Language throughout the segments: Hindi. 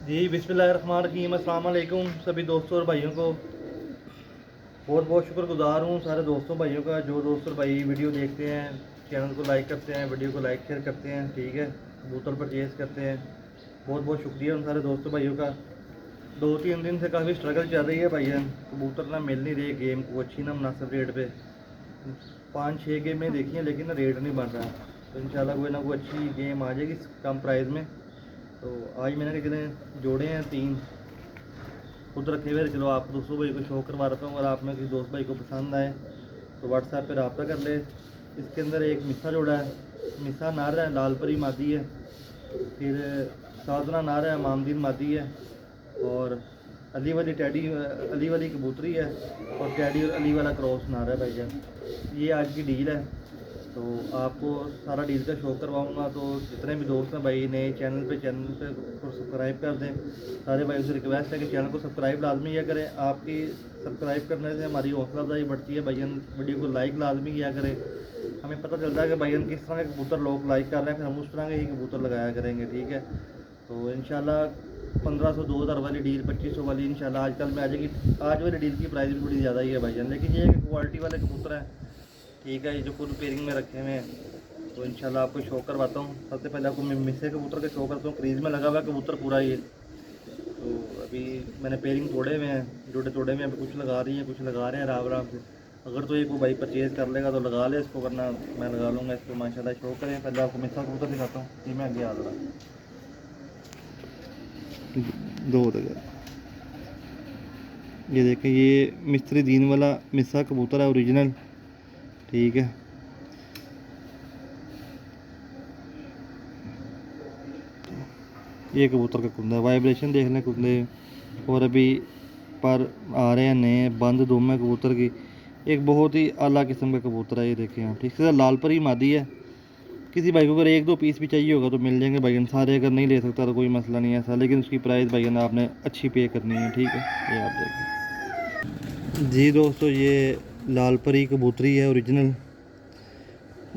जी बिस्मिल्लाहिर्रहमानिर्रहीम, अस्सलाम वालेकुम सभी दोस्तों और भाइयों को। बहुत बहुत शुक्रगुजार हूँ सारे दोस्तों भाइयों का, जो दोस्त और भाई वीडियो देखते हैं, चैनल को लाइक करते हैं, वीडियो को लाइक शेयर करते हैं, ठीक है, कबूतर परचेज़ करते हैं। बहुत बहुत शुक्रिया उन सारे दोस्तों भाइयों का। 2-3 दिन से काफ़ी स्ट्रगल चल रही है भैया, कबूतर ना मिल नहीं रहे, गेम को अच्छी ना मुनासिब रेट पे। 5-6 गेमें देखी हैं लेकिन ना रेट नहीं बन रहा। तो इंशाल्लाह कोई ना कोई अच्छी गेम आ जाएगी कम प्राइस में। तो आज मैंने कितने जोड़े हैं, 3 खुद रखे हुए। चलो आप दोस्तों भाई को शो करवा रहा हूँ, अगर आप में किसी दोस्त भाई को पसंद आए तो व्हाट्सएप पे रब्ता कर ले। इसके अंदर एक मिस्सा जोड़ा है, मिस्सा नार है, लाल परी मादी है, फिर साधना नार है, मामदीन मादी है, और अली वाली टैडी अली वाली कबूतरी है, और टैडी और अली वाला क्रॉस नार है भाईजान। ये आज की डील है, तो आपको सारा डील का शो करवाऊंगा। तो जितने भी दोस्त हैं भाई नए चैनल पे को सब्सक्राइब कर दें। सारे भाई से रिक्वेस्ट है कि चैनल को सब्सक्राइब लाजमी किया करें। आपकी सब्सक्राइब करने से हमारी हौसला अफजाई बढ़ती है भाईजान। वीडियो को लाइक लाजमी किया करें, हमें पता चलता है कि भाईजान किस तरह के कबूतर लोग लाइक कर रहे हैं, फिर हम उस तरह के ही कबूतर लगाया करेंगे, ठीक है। तो इंशाल्लाह 1500-2000 वाली डील 2500 वाली इंशाल्लाह आजकल में आ जाएगी। आज वाली डील की प्राइस भी थोड़ी ज़्यादा ही है भाईजान, लेकिन ये है कि क्वालिटी वाले कबूतर हैं, ठीक है। ये जो फुल पेयरिंग में रखे हुए हैं, तो इंशाल्लाह आपको शो करवाता हूँ। सबसे पहले आपको मैं मिस्से कबूतर का शो करता हूँ। क्रीज में लगा हुआ है कबूतर पूरा ये। तो अभी मैंने पेयरिंग तोड़े हुए हैं, जोड़े तोड़े हुए हैं, अभी कुछ लगा रही हैं, कुछ लगा रहे हैं आराम आराम से। अगर तो ये कोई भाई परचेज़ कर लेगा तो लगा ले इसको, वरना मैं लगा लूँगा इसको। माशाल्लाह शो करें। पहले आपको मिस्सा कबूतर दिखाता हूँ, फिर मैं आगे आ रहा दो तक। ये देखें, ये मिस्त्री दीन वाला मिस्सा कबूतर है, ओरिजिनल, ठीक है। ये कबूतर का कुंदा, वाइब्रेशन देख लें कुंदे, और अभी पर आ रहे हैं नए बंद दुम है कबूतर की। एक बहुत ही आला किस्म का कबूतर है, ये देखें आप, ठीक है। लाल परी मादी है। किसी भाई को अगर 1-2 पीस भी चाहिए होगा तो मिल जाएंगे भाईजान, सारे अगर नहीं ले सकता तो कोई मसला नहीं है ऐसा, लेकिन उसकी प्राइस भाईजान आपने अच्छी पे करनी है, ठीक है। ये आप देखें जी दोस्तों, ये लाल परी कबूतरी है ओरिजिनल।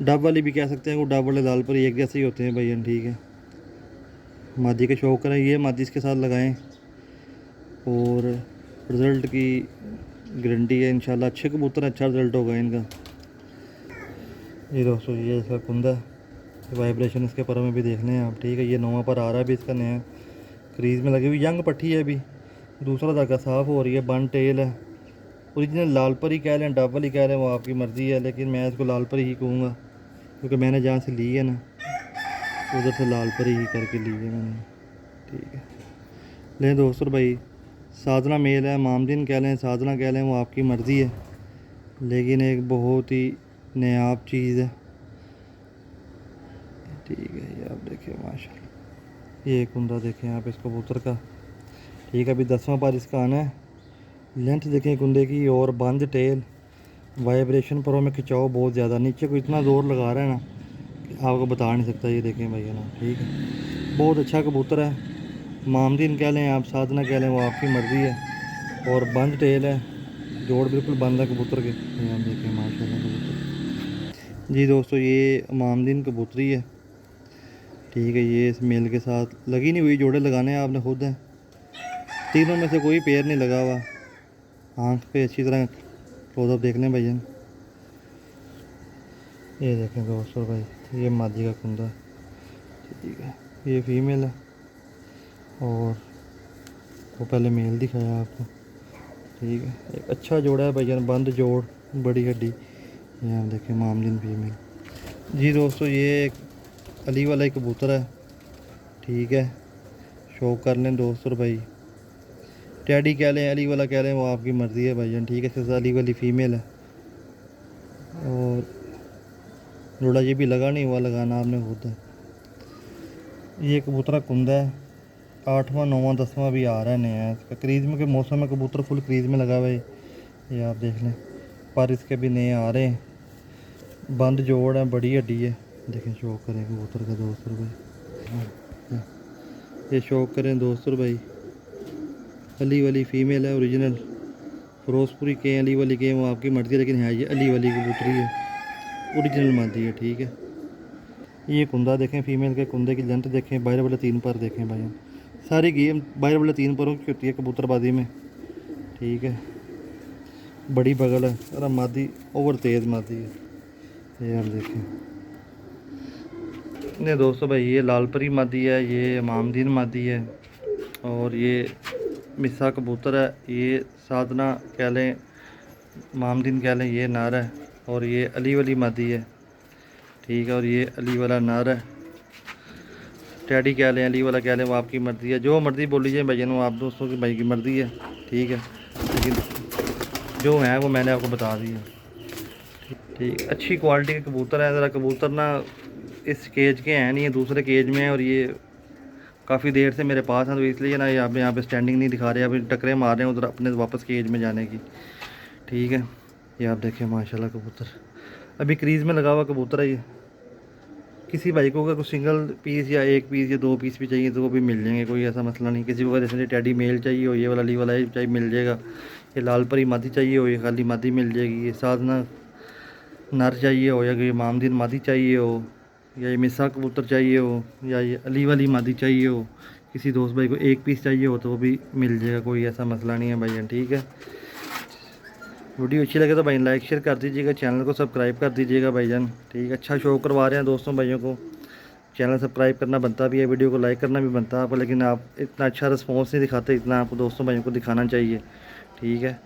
डब वाली भी कह सकते हैं, वो डब वाले लाल परी एक जैसे ही होते हैं भाईजान, ठीक है। मादी का शौक करें, ये मादी इसके साथ लगाएं और रिज़ल्ट की गारंटी है इंशाल्लाह। अच्छे कबूतर, अच्छा रिज़ल्ट होगा इनका। ये दोस्तों, ये इसका कुंदा, वाइब्रेशन इसके पर में भी देख लें आप, ठीक है। ये 9वां पर आ रहा है अभी इसका नया, क्रीज में लगी हुई यंग पट्टी है अभी। दूसरा धागा साफ़ हो रही है, बन टेल है। ओरिजिनल लाल परी कह लें, डब वाली कह लें, वो आपकी मर्ज़ी है, लेकिन मैं इसको लाल परी ही कहूँगा, क्योंकि मैंने जहाँ से ली है ना, उधर से लाल परी ही करके ली है मैंने, ठीक है। लें दोस्तों भाई, साधना मेल है, मामदीन कह लें, साधना कह लें, वो आपकी मर्ज़ी है, लेकिन एक बहुत ही नायाब चीज़ है, ठीक है। ये आप देखिए माशाल्लाह, ये कुंदा देखें आप इस कबूतर का, ठीक है। अभी 10वां पर इसका आना है। लेंथ देखें कुंदे की, और बंद टेल, वाइब्रेशन परों में खिंचाव बहुत ज़्यादा, नीचे को इतना ज़ोर लगा रहा है ना कि आपको बता नहीं सकता। ये देखें भैया ना, ठीक है, बहुत अच्छा कबूतर है। मामदीन कह लें आप, साधना कह लें, वो आपकी मर्ज़ी है। और बंद टेल है, जोड़ बिल्कुल बंद है कबूतर के। ये आप देखें माशाल्लाह कबूतर। जी दोस्तों, ये मामदीन कबूतरी है, ठीक है। ये इस मेल के साथ लगी नहीं हुई, जोड़े लगाने आपने खुद हैं। तीनों में से कोई पेयर नहीं लगा हुआ। आँख पे अच्छी तरह क्लोजअप देख लें भाईजान। ये देखें दोस्तों भाई, ये मादी का कुंदा, ठीक है। ये फीमेल है, और वो पहले मेल दिखाया आपको, ठीक है। एक अच्छा जोड़ा है भाईजान, बंद जोड़, बड़ी हड्डी। ये आप देखें मामदीन फीमेल। जी दोस्तों, ये एक अली वाला ही कबूतर है, ठीक है। शौक कर लें दोस्त और भाई, टैडी कह लें, अली वाला कह लें, वो आपकी मर्ज़ी है भाईजान, ठीक है। इसके अली वाली फ़ीमेल है, और जोड़ा ये भी लगा नहीं हुआ, लगाना आपने खुद है। ये कबूतरा कुंदा है, 8वां 9वां 10वां भी आ रहा है नया इसका। क्रीज में के मौसम में कबूतर फुल क्रीज में लगा हुआ है, ये आप देख लें। पर इसके भी नए आ रहे हैं, बंद जोड़ है, बड़ी हड्डी है। देखें, शौक करें कबूतर का दोस्त और भाई, ये शौक करें दोस्त और भाई। अली वाली फ़ीमेल है ओरिजिनल, फिरोजपुरी के अली वाली के, वो आपकी मर्ज़ी है, लेकिन है ये अली वाली कबूतरी है, ओरिजिनल मादी है, ठीक है। ये कुंदा देखें, फ़ीमेल के कुंदे की लेंथ देखें, बाहर वाले 3 पर देखें भाई, सारी गेम बाहर वाले 3 परों की होती है कबूतरबाजी में, ठीक है। बड़ी बगल है और मादी ओवर तेज़ मादी है, ये आप देखें। नहीं दोस्तों भाई, ये लालपरी मादी है, ये इमामदीन मादी है, और ये मिस्सा कबूतर है, ये साधना कह लें, इमामदीन कह लें, ये नर है। और ये अली वाली मादी है, ठीक है। और ये अली वाला नर है, टैडी कह लें, अली वाला कह लें, वो आपकी मर्ज़ी है, जो मर्ज़ी बोल लीजिए भैया, वो आप दोस्तों की भाई की मर्ज़ी है, ठीक है। लेकिन जो है वो मैंने आपको बता दिया, ठीक। अच्छी क्वालिटी के कबूतर है। ज़रा कबूतर ना इस केज के हैं नहीं, ये दूसरे केज में है, और ये काफ़ी देर से मेरे पास हैं, तो इसलिए ना यहाँ पे स्टैंडिंग नहीं दिखा रहे, अभी टकरे मार रहे हैं उधर अपने वापस केज में जाने की, ठीक है। ये आप देखें माशाल्लाह कबूतर अभी क्रीज़ में लगा हुआ कबूतर है। ये किसी भाई को अगर कोई सिंगल पीस या 1 पीस या 2 पीस भी चाहिए तो वो भी मिल जाएंगे, कोई ऐसा मसला नहीं। किसी को जैसे टैडी मेल चाहिए हो, ये वाला ली वाला चाहिए मिल जाएगा। ये लाल परी मादी चाहिए हो, ये खाली मादी मिल जाएगी। ये साधना नर चाहिए हो, या ये इमामदीन मादी चाहिए हो, या ये मिस्सा कबूतर चाहिए हो, या ये अली वाली मादी चाहिए हो, किसी दोस्त भाई को 1 पीस चाहिए हो तो वो भी मिल जाएगा, कोई ऐसा मसला नहीं है भाईजान, ठीक है। वीडियो अच्छी लगे तो भाई लाइक शेयर कर दीजिएगा, चैनल को सब्सक्राइब कर दीजिएगा भाईजान, ठीक है। अच्छा शो करवा रहे हैं दोस्तों भाइयों को, चैनल सब्सक्राइब करना बनता भी है, वीडियो को लाइक करना भी बनता है आपको, लेकिन आप इतना अच्छा रिस्पॉन्स नहीं दिखाते, इतना आपको दोस्तों भाइयों को दिखाना चाहिए, ठीक है।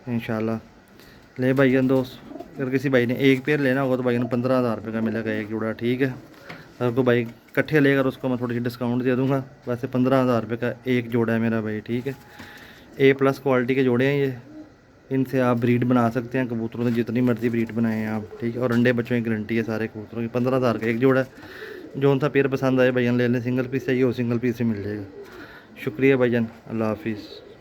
इंशाल्लाह ले भाईजान दोस्त, अगर किसी भाई ने 1 पेयर लेना होगा तो भाईजान 15,000 रुपये का मिलेगा 1 जोड़ा, ठीक है। अगर कोई भाई इकट्ठे लेकर उसको मैं थोड़ी सी डिस्काउंट दे दूँगा। वैसे 15,000 रुपये का 1 जोड़ा है मेरा भाई, ठीक है। A+ क्वालिटी के जोड़े हैं ये, इनसे आप ब्रीड बना सकते हैं कबूतरों से, जितनी मर्ज़ी ब्रीड बनाएं हैं आप, ठीक है। और अंडे बच्चों की गारंटी है सारे कबूतरों की। 15,000 का 1 जोड़ा है। जो उनसा पेयर पसंद आए भाईजान ले लें, सिंगल पीस चाहिए हो सिंगल पीस से मिल जाएगा। शुक्रिया भाईजान, अल्लाह हाफिज़।